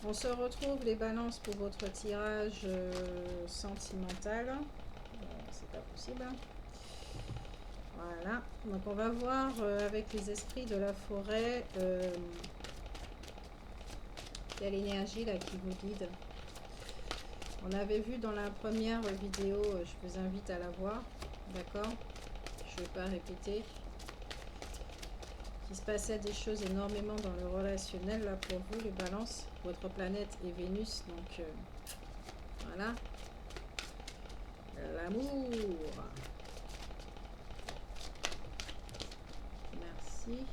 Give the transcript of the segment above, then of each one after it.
On se retrouve les balances pour votre tirage sentimental. C'est pas possible. Voilà. Donc on va voir avec les esprits de la forêt quelle énergie là qui vous guide. On avait vu dans la première vidéo, je vous invite à la voir. D'accord? Je ne vais pas répéter. Il se passait des choses énormément dans le relationnel là pour vous les balances. Votre planète est Vénus, donc voilà. L'amour. Merci.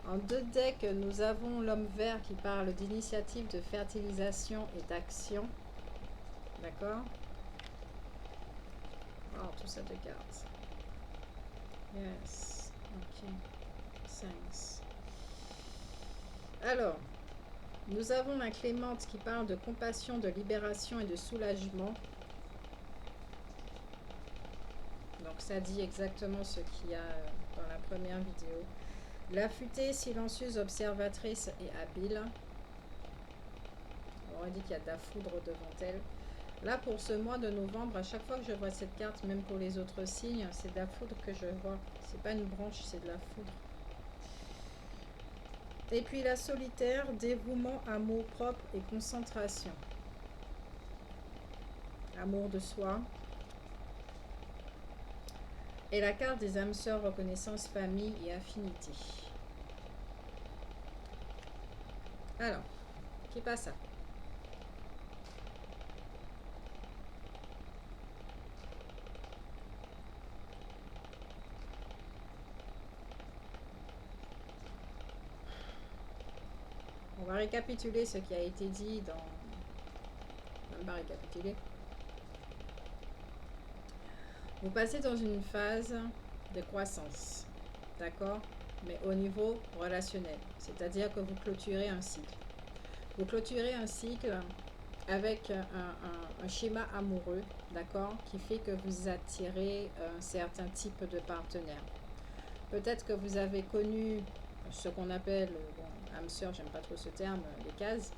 En 2 decks, nous avons l'homme vert qui parle d'initiative de fertilisation et d'action. D'accord? Oh, tout ça de cartes. Yes. Ok. Thanks. Alors, nous avons la Clémente qui parle de compassion, de libération et de soulagement. Donc ça dit exactement ce qu'il y a dans la première vidéo. L'affûtée, silencieuse, observatrice et habile. On aurait dit qu'il y a de la foudre devant elle. Là, pour ce mois de novembre, à chaque fois que je vois cette carte, même pour les autres signes, c'est de la foudre que je vois. C'est pas une branche, c'est de la foudre. Et puis la solitaire, dévouement, amour propre et concentration. Amour de soi. Et la carte des âmes sœurs, reconnaissance, famille et affinité. Alors, qui passe ça? On va récapituler ce qui a été dit dans... Même pas récapituler. Vous passez dans une phase de croissance, d'accord? Mais au niveau relationnel, c'est-à-dire que vous clôturez un cycle. Vous clôturez un cycle avec un schéma amoureux, d'accord? Qui fait que vous attirez un certain type de partenaire. Peut-être que vous avez connu ce qu'on appelle, bon, âme sœur, j'aime pas trop ce terme, les cases.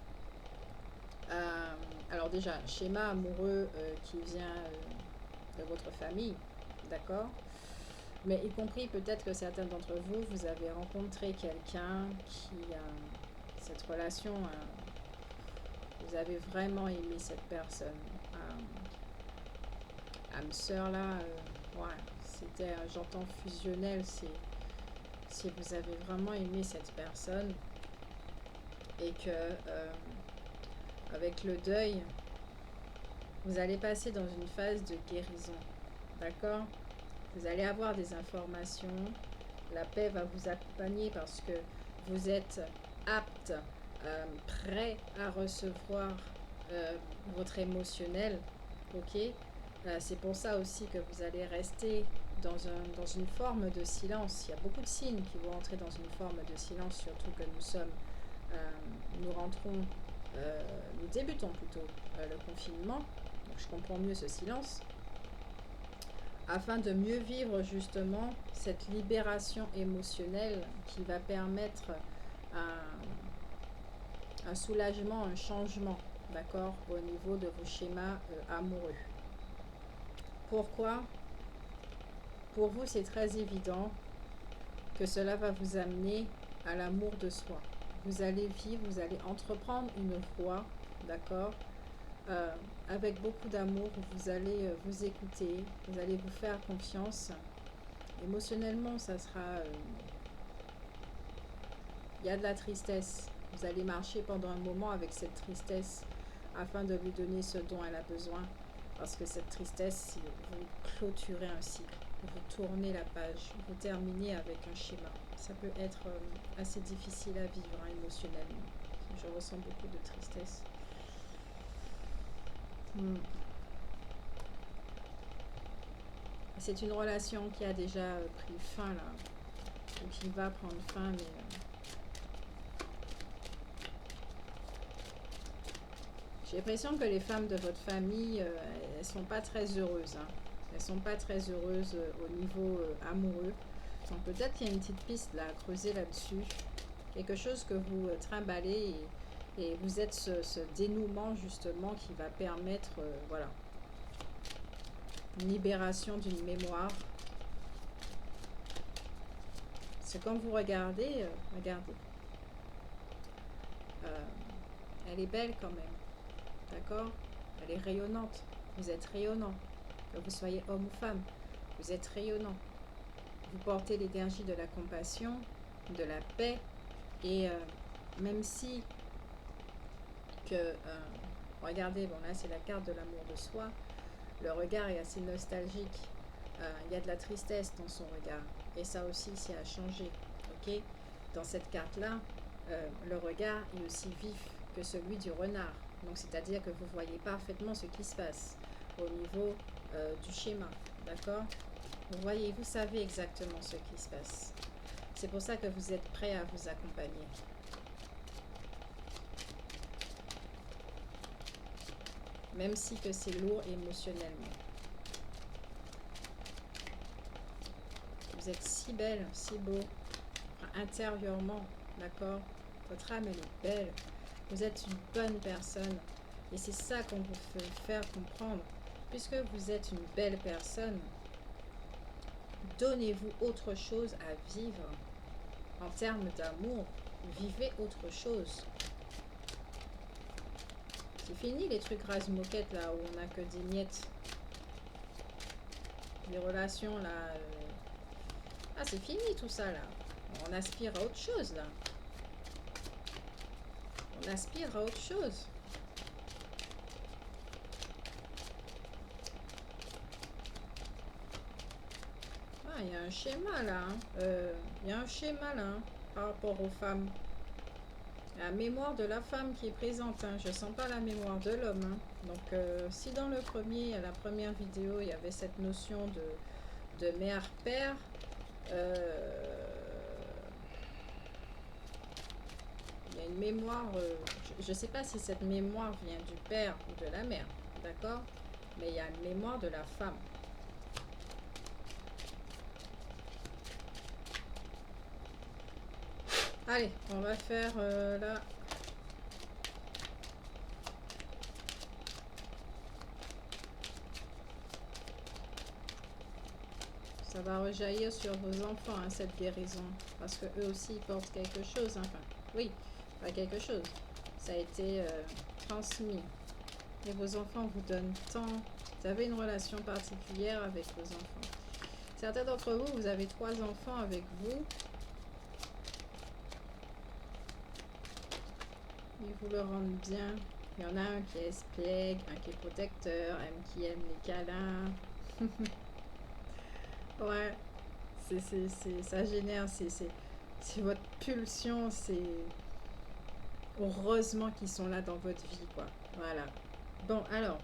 Alors déjà, schéma amoureux qui vient de votre famille, d'accord? Mais y compris peut-être que certains d'entre vous, vous avez rencontré quelqu'un qui a cette relation, vous avez vraiment aimé cette personne. Âme sœur là, ouais, c'était, j'entends fusionnel, c'est si vous avez vraiment aimé cette personne et que avec le deuil, vous allez passer dans une phase de guérison, d'accord? Vous allez avoir des informations, la paix va vous accompagner parce que vous êtes apte, prêt à recevoir votre émotionnel, ok? C'est pour ça aussi que vous allez rester dans une forme de silence. Il y a beaucoup de signes qui vont entrer dans une forme de silence, surtout que nous rentrons, nous débutons plutôt le confinement, donc je comprends mieux ce silence, afin de mieux vivre justement cette libération émotionnelle qui va permettre un soulagement, un changement, d'accord, au niveau de vos schémas amoureux. Pourquoi? Pour vous, c'est très évident que cela va vous amener à l'amour de soi. Vous allez vivre, vous allez entreprendre une voie, d'accord, avec beaucoup d'amour. Vous allez vous écouter, vous allez vous faire confiance. Émotionnellement, ça sera... il y a de la tristesse. Vous allez marcher pendant un moment avec cette tristesse afin de lui donner ce dont elle a besoin. Parce que cette tristesse, si vous clôturez un cycle, vous tournez la page, vous terminez avec un schéma. Ça peut être assez difficile à vivre émotionnellement. Je ressens beaucoup de tristesse. C'est une relation qui a déjà pris fin là, ou qui va prendre fin, mais j'ai l'impression que les femmes de votre famille, elles sont pas très heureuses. Hein. Elles sont pas très heureuses au niveau amoureux. Donc peut-être qu'il y a une petite piste là, à creuser là-dessus. quelque chose que vous trimballez et vous êtes ce dénouement justement qui va permettre, voilà, une libération d'une mémoire. C'est quand vous regardez, regardez, elle est belle quand même, d'accord? Elle est rayonnante, vous êtes rayonnant, que vous soyez homme ou femme, vous êtes rayonnant. Vous portez l'énergie de la compassion, de la paix, et même si que, regardez, bon là c'est la carte de l'amour de soi, le regard est assez nostalgique, il y a de la tristesse dans son regard, et ça aussi c'est à changer, ok? Dans cette carte-là, le regard est aussi vif que celui du renard, donc c'est-à-dire que vous voyez parfaitement ce qui se passe au niveau du schéma, d'accord? Vous voyez, vous savez exactement ce qui se passe. C'est pour ça que vous êtes prêt à vous accompagner. Même si que c'est lourd émotionnellement. Vous êtes si belle, si beau, intérieurement, d'accord? Votre âme, elle est belle. Vous êtes une bonne personne. Et c'est ça qu'on vous fait faire comprendre. Puisque vous êtes une belle personne, donnez-vous autre chose à vivre. En termes d'amour, vivez autre chose. C'est fini les trucs rase-moquettes là où on n'a que des miettes. Les relations là. Ah, c'est fini tout ça là. On aspire à autre chose là. On aspire à autre chose. Ah, il y a un schéma là. Il y a un schéma là par rapport aux femmes. La mémoire de la femme qui est présente. Je ne sens pas la mémoire de l'homme. Donc, si dans la première vidéo, il y avait cette notion de mère-père, il y a une mémoire, je ne sais pas si cette mémoire vient du père ou de la mère, d'accord? Mais il y a une mémoire de la femme. Allez, on va faire là. Ça va rejaillir sur vos enfants, cette guérison. Parce que eux aussi, ils portent quelque chose. Enfin, oui, pas quelque chose. Ça a été transmis. Et vos enfants vous donnent tant. Vous avez une relation particulière avec vos enfants. Certains d'entre vous, vous avez 3 enfants avec vous. Ils vous le rendent bien. Il y en a un qui est espiègle, un qui est protecteur, un qui aime les câlins. Ouais, ça génère, c'est votre pulsion, c'est heureusement qu'ils sont là dans votre vie, quoi. Voilà. Bon, alors,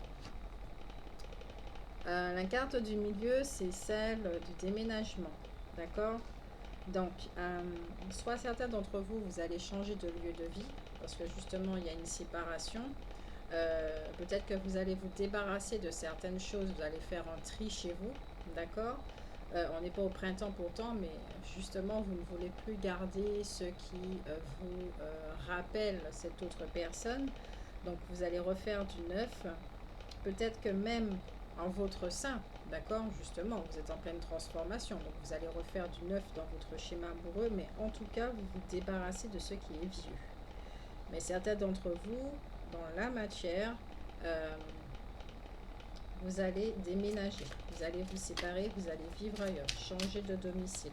la carte du milieu, c'est celle du déménagement, d'accord? Donc, soit certains d'entre vous, vous allez changer de lieu de vie, parce que justement, il y a une séparation. Peut-être que vous allez vous débarrasser de certaines choses, vous allez faire un tri chez vous, d'accord? On n'est pas au printemps pourtant, mais justement, vous ne voulez plus garder ce qui vous rappelle cette autre personne. Donc, vous allez refaire du neuf. Peut-être que même en votre sein, d'accord, justement, vous êtes en pleine transformation. Donc, vous allez refaire du neuf dans votre schéma amoureux, mais en tout cas, vous vous débarrassez de ce qui est vieux. Mais certains d'entre vous, dans la matière, vous allez déménager, vous allez vous séparer, vous allez vivre ailleurs, changer de domicile.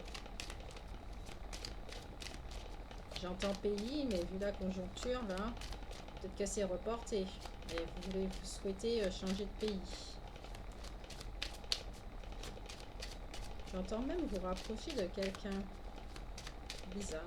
J'entends pays, mais vu la conjoncture, là, peut-être que c'est reporté. Et vous souhaitez changer de pays. J'entends même vous rapprocher de quelqu'un. Bizarre.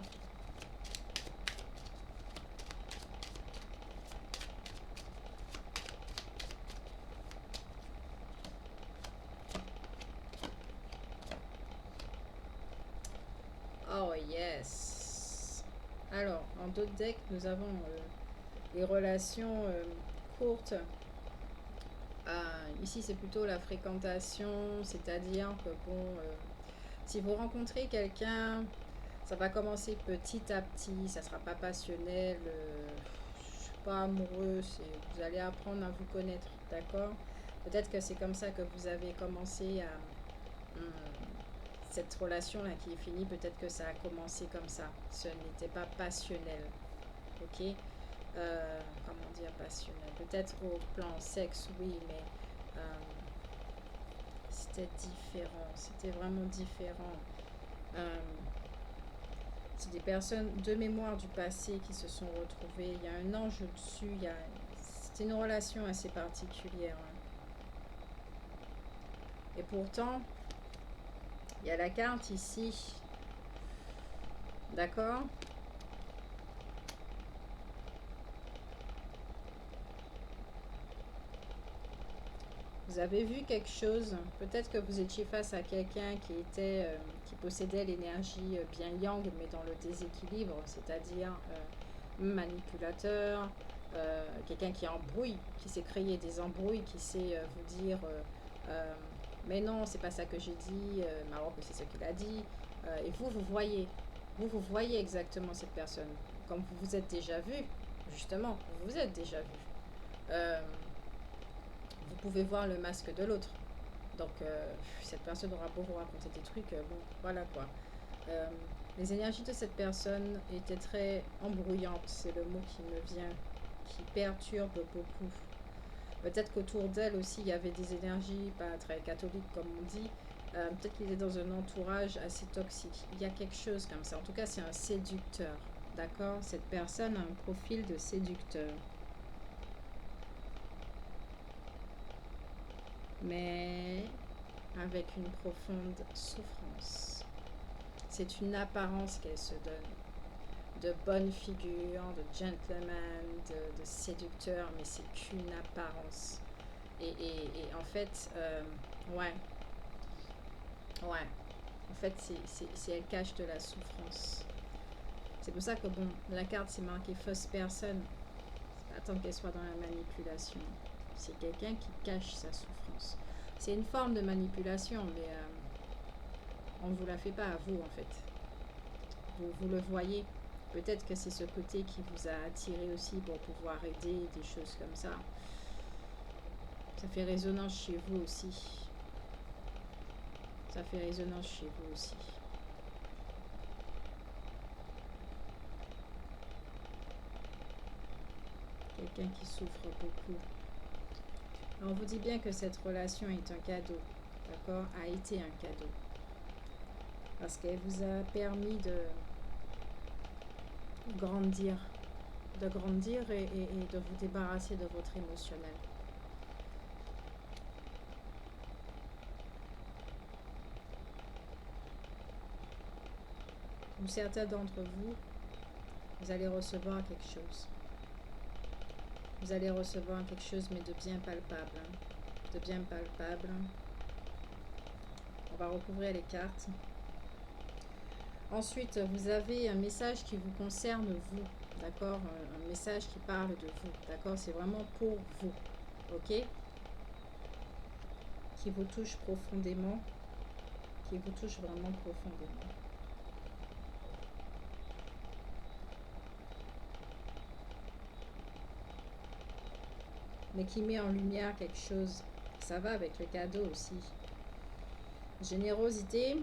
Oh yes. Alors, en d'autres decks, nous avons les relations courtes. Ici, c'est plutôt la fréquentation, c'est-à-dire que bon, si vous rencontrez quelqu'un, Ça va commencer petit à petit, ça sera pas passionnel, je suis pas amoureux, vous allez apprendre à vous connaître, d'accord? Peut-être que c'est comme ça que vous avez commencé à... hum, cette relation-là qui est finie, peut-être que ça a commencé comme ça. Ce n'était pas passionnel, ok? Comment dire passionnel? Peut-être au plan sexe, oui, mais euh, c'était différent, c'était vraiment différent. Euh, c'est des personnes de mémoire du passé qui se sont retrouvées. Il y a un ange au-dessus, c'était une relation assez particulière, hein. Et pourtant, il y a la carte ici, d'accord? Vous avez vu quelque chose, peut-être que vous étiez face à quelqu'un qui possédait l'énergie bien yang, mais dans le déséquilibre, c'est-à-dire manipulateur, quelqu'un qui embrouille, qui sait créer des embrouilles, qui sait vous dire euh, mais non, c'est pas ça que j'ai dit, mais alors que c'est ce qu'il a dit. Et vous voyez exactement cette personne, comme vous vous êtes déjà vu, justement, vous vous êtes déjà vu. Euh, vous pouvez voir le masque de l'autre. Donc, cette personne aura beau vous raconter des trucs, bon, voilà quoi. Euh, les énergies de cette personne étaient très embrouillantes, c'est le mot qui me vient, qui perturbe beaucoup. Peut-être qu'autour d'elle aussi, il y avait des énergies pas très catholiques, comme on dit. Peut-être qu'il est dans un entourage assez toxique. Il y a quelque chose comme ça. En tout cas, c'est un séducteur. D'accord? Cette personne a un profil de séducteur. Mais avec une profonde souffrance. C'est une apparence qu'elle se donne, de bonne figure, de gentleman, de séducteur, mais c'est qu'une apparence. Et en fait, ouais, ouais, en fait, elle cache de la souffrance. C'est pour ça que, bon, la carte, c'est marqué fausse personne. C'est pas tant qu'elle soit dans la manipulation. C'est quelqu'un qui cache sa souffrance. C'est une forme de manipulation, mais on ne vous la fait pas à vous, en fait. Vous le voyez. Peut-être que c'est ce côté qui vous a attiré aussi pour pouvoir aider, des choses comme ça. Ça fait résonance chez vous aussi. Ça fait résonance chez vous aussi. Quelqu'un qui souffre beaucoup. Alors, on vous dit bien que cette relation est un cadeau, d'accord? A été un cadeau. Parce qu'elle vous a permis grandir, de grandir et de vous débarrasser de votre émotionnel. Ou certains d'entre vous, vous allez recevoir quelque chose. Vous allez recevoir quelque chose, mais de bien palpable. De bien palpable. On va recouvrir les cartes. Ensuite, vous avez un message qui vous concerne vous, d'accord? Un message qui parle de vous, d'accord? C'est vraiment pour vous, ok? Qui vous touche profondément, qui vous touche vraiment profondément. Mais qui met en lumière quelque chose. Ça va avec le cadeau aussi. Générosité.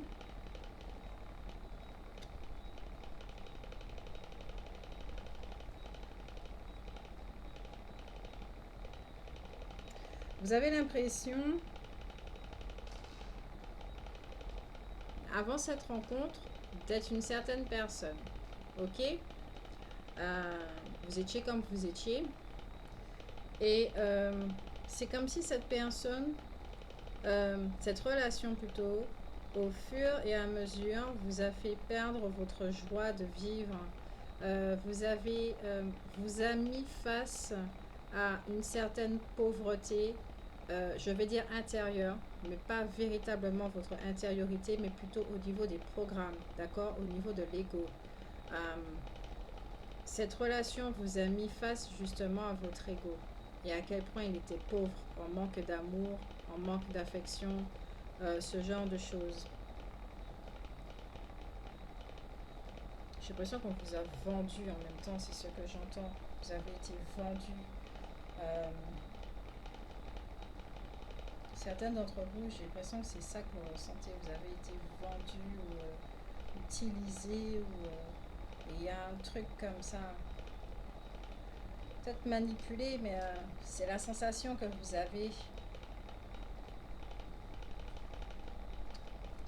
Vous avez l'impression, avant cette rencontre, d'être une certaine personne, ok? Vous étiez comme vous étiez. Et c'est comme si cette personne, cette relation plutôt, au fur et à mesure, vous a fait perdre votre joie de vivre. Vous a mis face à une certaine pauvreté, je vais dire intérieure, mais pas véritablement votre intériorité, mais plutôt au niveau des programmes, d'accord, au niveau de l'ego. Euh, cette relation vous a mis face justement à votre ego et à quel point il était pauvre, en manque d'amour, en manque d'affection, ce genre de choses. J'ai l'impression qu'on vous a vendu en même temps, c'est ce que j'entends. Vous avez été vendu. Euh, Certains d'entre vous, j'ai l'impression que c'est ça que vous ressentez. Vous avez été vendu ou utilisé ou il y a un truc comme ça. Peut-être manipulé, mais c'est la sensation que vous avez.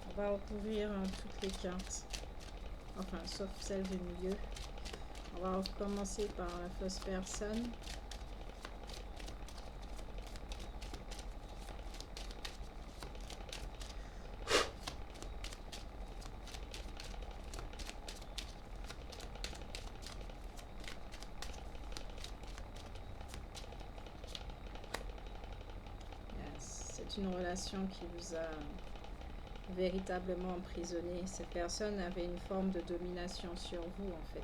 On va recouvrir toutes les cartes. Enfin, sauf celle du milieu. On va recommencer par la fausse personne. C'est une relation qui vous a véritablement emprisonné. Cette personne avait une forme de domination sur vous en fait.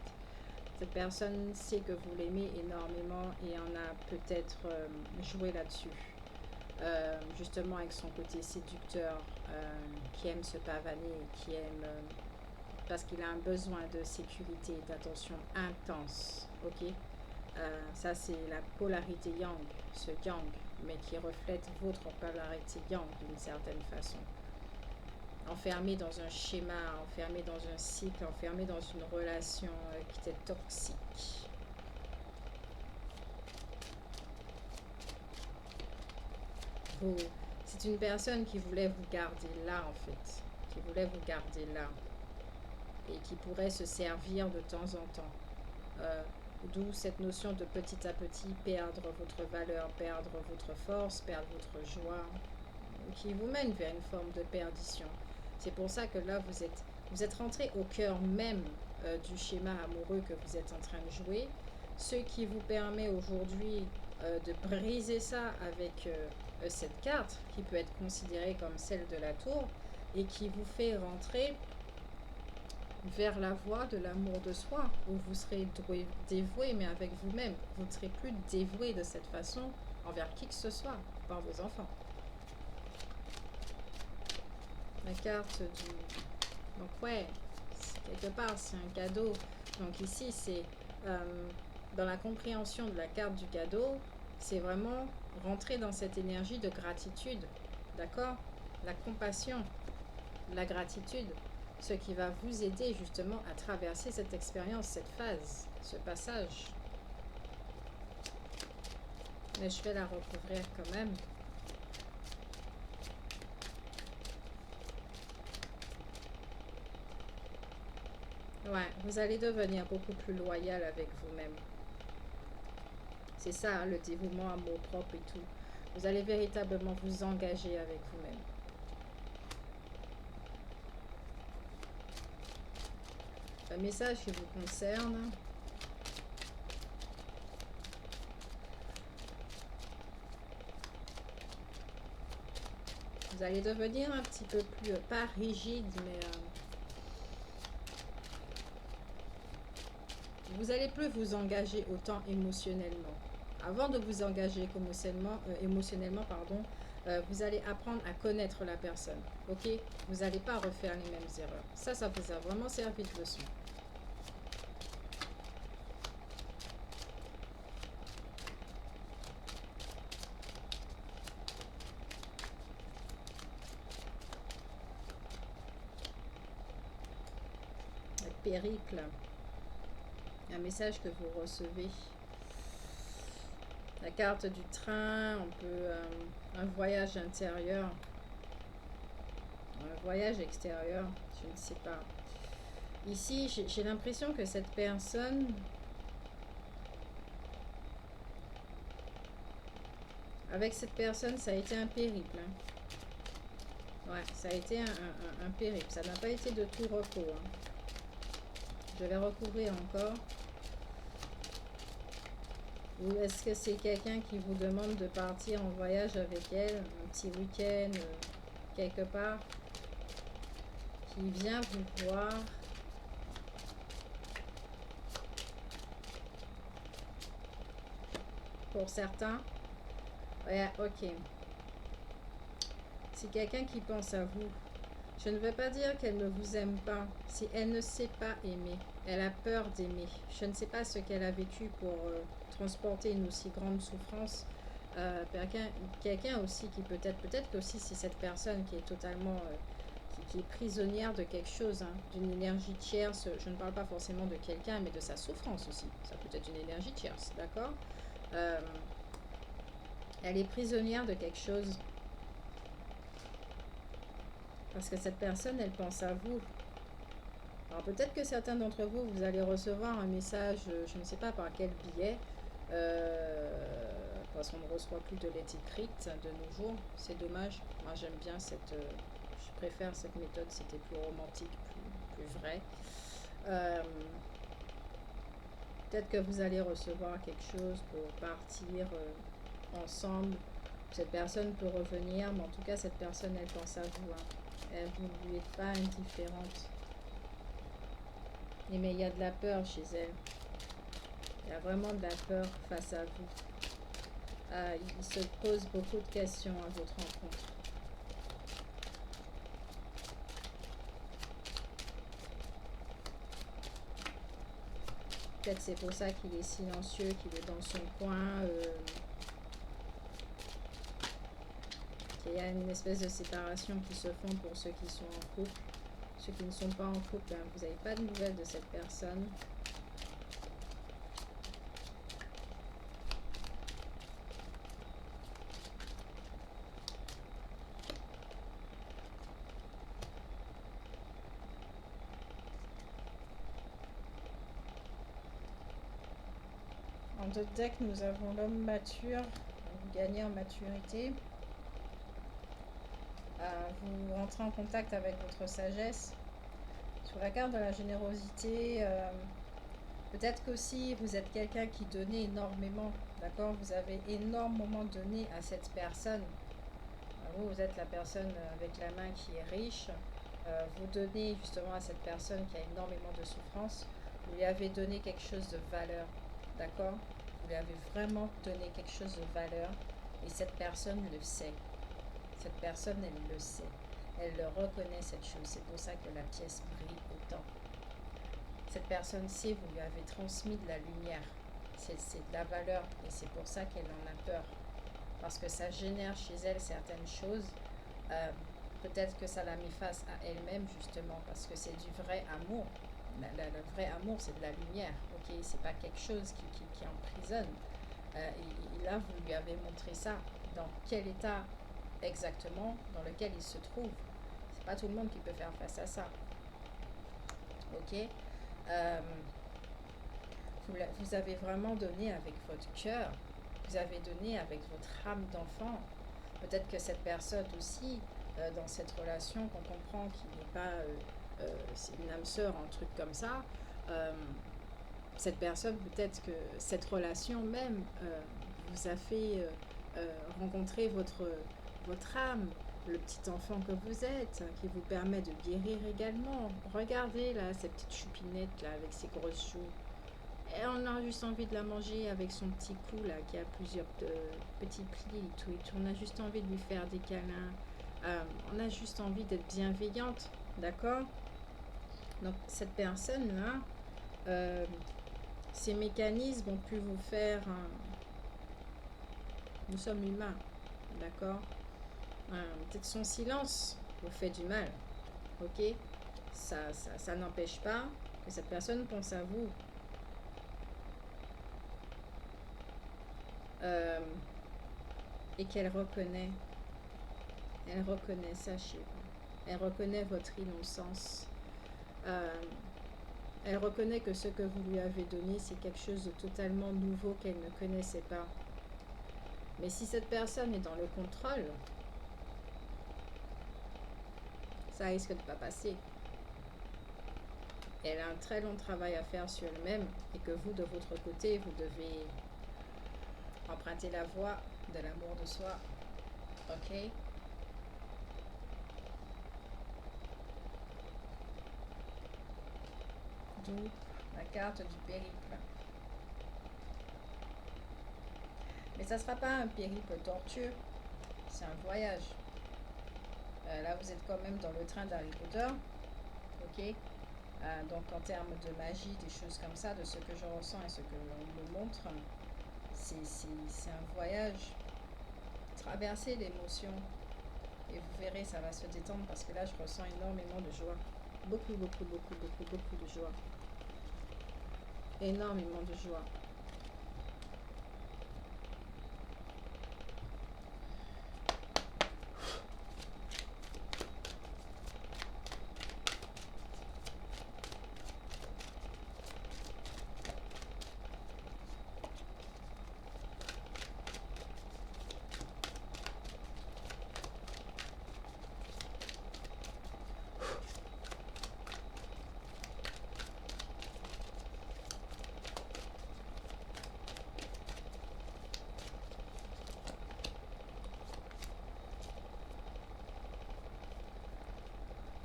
Cette personne sait que vous l'aimez énormément et en a peut-être joué là-dessus. Justement avec son côté séducteur, qui aime se pavaner, qui aime parce qu'il a un besoin de sécurité, d'attention intense. Ok, ça c'est la polarité yang, ce yang, mais qui reflète votre polarité yang d'une certaine façon. Enfermé dans un schéma, enfermé dans un cycle, enfermé dans une relation qui était toxique. C'est une personne qui voulait vous garder là en fait, qui voulait vous garder là et qui pourrait se servir de temps en temps. D'où cette notion de petit à petit perdre votre valeur, perdre votre force, perdre votre joie, qui vous mène vers une forme de perdition. C'est pour ça que là, vous êtes rentré au cœur même du schéma amoureux que vous êtes en train de jouer, ce qui vous permet aujourd'hui de briser ça avec cette carte, qui peut être considérée comme celle de la tour, et qui vous fait rentrer vers la voie de l'amour de soi, où vous serez dévoué, mais avec vous-même. Vous ne serez plus dévoué de cette façon envers qui que ce soit, par vos enfants. La carte du... Donc ouais, quelque part, c'est un cadeau. Donc ici, c'est dans la compréhension de la carte du cadeau, c'est vraiment rentrer dans cette énergie de gratitude. D'accord? La compassion, la gratitude, ce qui va vous aider justement à traverser cette expérience, cette phase, ce passage. Mais je vais la recouvrir quand même. Ouais, vous allez devenir beaucoup plus loyal avec vous-même. C'est ça, le dévouement, amour propre et tout. Vous allez véritablement vous engager avec vous-même. Un message qui vous concerne. Vous allez devenir un petit peu plus, pas rigide, mais vous allez plus vous engager autant émotionnellement. Avant de vous engager émotionnellement, pardon, vous allez apprendre à connaître la personne. Ok? Vous n'allez pas refaire les mêmes erreurs. Ça vous a vraiment servi de leçon. Le périple. Un message que vous recevez. La carte du train, on peut un voyage intérieur, un voyage extérieur, je ne sais pas. Ici, j'ai l'impression que cette personne, avec cette personne, ça a été un périple. Hein. Ouais, ça a été un périple. Ça n'a pas été de tout repos. Hein. Je vais recouvrir encore. Ou est-ce que c'est quelqu'un qui vous demande de partir en voyage avec elle, un petit week-end, quelque part, qui vient vous voir? Pour certains, ouais, ok. C'est quelqu'un qui pense à vous. Je ne veux pas dire qu'elle ne vous aime pas. Si elle ne sait pas aimer, elle a peur d'aimer. Je ne sais pas ce qu'elle a vécu pour transporter une aussi grande souffrance. Quelqu'un aussi qui peut-être que aussi c'est cette personne qui est totalement, qui est prisonnière de quelque chose, hein, d'une énergie tierce. Je ne parle pas forcément de quelqu'un, mais de sa souffrance aussi. Ça peut être une énergie tierce, d'accord? Euh, Elle est prisonnière de quelque chose parce que cette personne, elle pense à vous. Alors peut-être que certains d'entre vous, vous allez recevoir un message, je ne sais pas par quel biais, parce qu'on ne reçoit plus de lettres écrites de nos jours. C'est dommage. Moi j'aime bien je préfère cette méthode, c'était plus romantique, plus vrai. Euh, Peut-être que vous allez recevoir quelque chose pour partir ensemble. Cette personne peut revenir, mais en tout cas cette personne, elle pense à vous, hein. Vous ne lui êtes pas indifférente. Mais il y a de la peur chez elle. Il y a vraiment de la peur face à vous. Il se pose beaucoup de questions à votre rencontre. Peut-être c'est pour ça qu'il est silencieux, qu'il est dans son coin, qu'il y a une espèce de séparation qui se font pour ceux qui sont en couple. Ceux qui ne sont pas en couple, hein, vous n'avez pas de nouvelles de cette personne. En d'autres decks, nous avons l'homme mature. Vous gagnez en maturité. Vous rentrez en contact avec votre sagesse. Sur la carte de la générosité, peut-être qu'aussi vous êtes quelqu'un qui donnait énormément, d'accord? Vous avez énormément donné à cette personne. Vous êtes la personne avec la main qui est riche. Vous donnez justement à cette personne qui a énormément de souffrance. Vous lui avez donné quelque chose de valeur, d'accord? Vous lui avez vraiment donné quelque chose de valeur et cette personne le sait. Cette personne, elle le sait. Elle le reconnaît, cette chose. C'est pour ça que la pièce brille autant. Cette personne sait, vous lui avez transmis de la lumière. C'est de la valeur et c'est pour ça qu'elle en a peur. Parce que ça génère chez elle certaines choses. Peut-être que ça l'a mis face à elle-même justement parce que c'est du vrai amour. Le vrai amour, c'est de la lumière. Ok, c'est pas quelque chose qui emprisonne. Et là, vous lui avez montré ça. Dans quel état exactement dans lequel il se trouve. C'est pas tout le monde qui peut faire face à ça. Ok. Vous avez vraiment donné avec votre cœur. Vous avez donné avec votre âme d'enfant. Peut-être que cette personne aussi, dans cette relation, qu'on comprend qu'il n'est pas c'est une âme sœur, un truc comme ça, cette personne, peut-être que cette relation même vous a fait rencontrer votre âme, le petit enfant que vous êtes, qui vous permet de guérir également. Regardez là, cette petite choupinette là, avec ses grosses joues. Et on a juste envie de la manger avec son petit cou là, qui a plusieurs petits plis et tout. On a juste envie de lui faire des câlins. On a juste envie d'être bienveillante, d'accord? Donc cette personne-là, ces mécanismes ont pu vous faire... nous sommes humains, d'accord? Peut-être son silence vous fait du mal, ok? Ça n'empêche pas que cette personne pense à vous. Et qu'elle reconnaît ça chez vous. Elle reconnaît votre innocence. Elle reconnaît que ce que vous lui avez donné, c'est quelque chose de totalement nouveau qu'elle ne connaissait pas. Mais si cette personne est dans le contrôle, ça risque de ne pas passer. Elle a un très long travail à faire sur elle-même et que vous, de votre côté, vous devez emprunter la voie de l'amour de soi. Ok? D'où la carte du périple. Mais ça ne sera pas un périple tortueux, c'est un voyage. Là, vous êtes quand même dans le train d'Harry Potter. Ok. Donc, en termes de magie, des choses comme ça, de ce que je ressens et ce que l'on me montre, c'est un voyage. Traverser l'émotion. Et vous verrez, ça va se détendre parce que là, je ressens énormément de joie. Beaucoup, beaucoup, beaucoup, beaucoup, beaucoup de joie. Énormément de joie.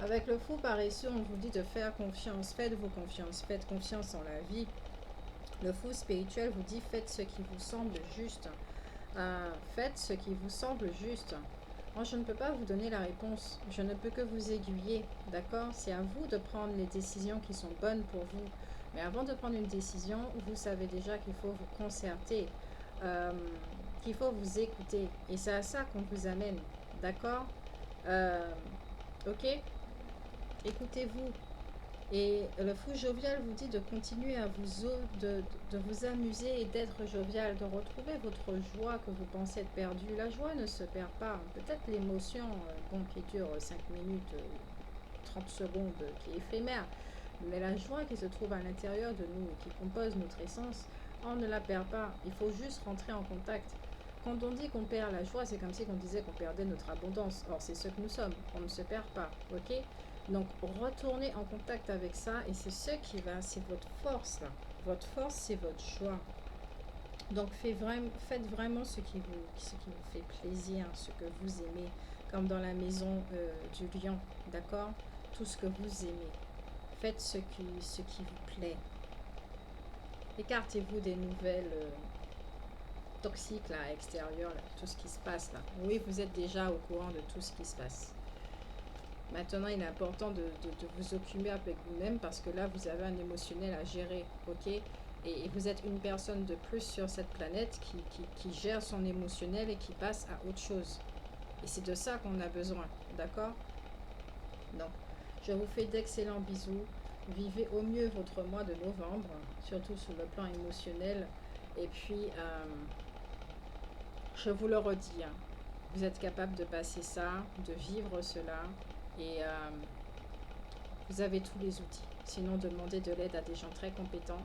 Avec le fou paresseux, on vous dit de faire confiance. Faites-vous confiance. Faites confiance en la vie. Le fou spirituel vous dit faites ce qui vous semble juste. Faites ce qui vous semble juste. Moi, je ne peux pas vous donner la réponse. Je ne peux que vous aiguiller. D'accord? C'est à vous de prendre les décisions qui sont bonnes pour vous. Mais avant de prendre une décision, vous savez déjà qu'il faut vous concerter, euh, qu'il faut vous écouter. Et c'est à ça qu'on vous amène. D'accord? Euh, ok? Écoutez-vous. Et le fou jovial vous dit de continuer à de vous amuser et d'être jovial, de retrouver votre joie que vous pensez être perdue. La joie ne se perd pas. Peut-être l'émotion, bon, qui dure 5 minutes, 30 secondes, qui est éphémère. Mais la joie qui se trouve à l'intérieur de nous, qui compose notre essence, on ne la perd pas. Il faut juste rentrer en contact. Quand on dit qu'on perd la joie, c'est comme si on disait qu'on perdait notre abondance. Or, c'est ce que nous sommes. On ne se perd pas. Ok? Donc, retournez en contact avec ça et c'est ce qui va, c'est votre force là. Votre force, c'est votre joie. Donc, faites vraiment ce qui vous fait plaisir, ce que vous aimez, comme dans la maison du lion, d'accord? Tout ce que vous aimez. Faites ce qui vous plaît. Écartez-vous des nouvelles toxiques là, extérieures, là, tout ce qui se passe là. Oui, vous êtes déjà au courant de tout ce qui se passe. Maintenant, il est important de vous occuper avec vous-même parce que là, vous avez un émotionnel à gérer, ok? Et vous êtes une personne de plus sur cette planète qui gère son émotionnel et qui passe à autre chose. Et c'est de ça qu'on a besoin, d'accord? Donc, je vous fais d'excellents bisous. Vivez au mieux votre mois de novembre, surtout sur le plan émotionnel. Et puis, je vous le redis, hein, vous êtes capable de passer ça, de vivre cela. Et vous avez tous les outils. Sinon, demandez de l'aide à des gens très compétents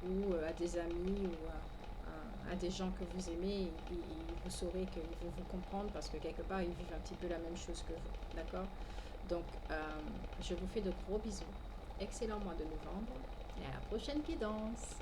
ou à des amis ou à des gens que vous aimez et vous saurez qu'ils vont vous comprendre parce que quelque part, ils vivent un petit peu la même chose que vous. D'accord? Donc, je vous fais de gros bisous. Excellent mois de novembre et à la prochaine guidance.